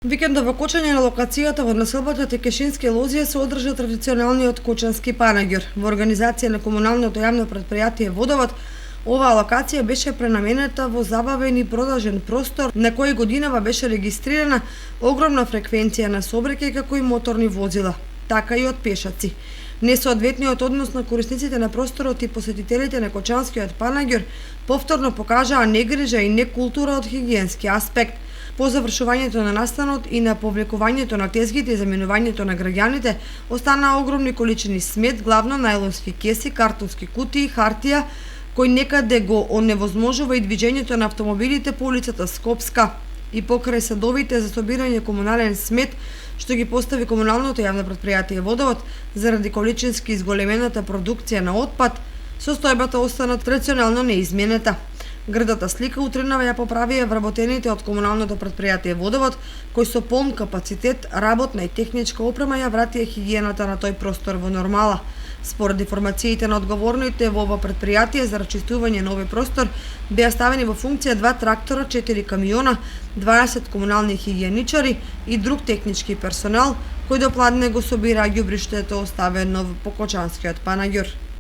Викендово кочење на локацијата во населбата Текешински Лозија се одржа традиционалниот кочански панаѓур. Во организација на комуналното јавно претпријатие Водовод, оваа локација беше пренаменета во забавен и продолжен простор на кој годинава беше регистрирана огромна фреквенција на сообраќај како и моторни возила, така и од пешаци. Несоодветниот однос на корисниците на просторот и посетителите на кочанскиот панаѓур повторно покажаа негрижа и некултура од хигиенски аспект. По завршувањето на настанот и на повлекувањето на тезгите и заменувањето на граѓаните, останаа огромни количини смет, главно најлонски кеси, картонски кутии, хартија, кој некаде го оневозможува и движењето на автомобилите по улицата Скопска и покрај садовите за собирање комунален смет, што ги постави комуналното јавно претпријатие Водовод заради количински изголемената продукција на отпад, состојбата остана традиционално неизменета. Грдата слика утринава ја поправија вработените од комуналното претпријатие Водовод, кои со полн капацитет, работна и техничка опрема ја вратија хигиената на тој простор во нормала. Според информациите на одговорните во ова претпријатие за рачистување на овој простор, беа ставени во функција 2 трактора, 4 камиона, 12 комунални хигиеничари и друг технички персонал, кој до пладне го собираа ѓубриштето оставено по кочанскиот панаѓур.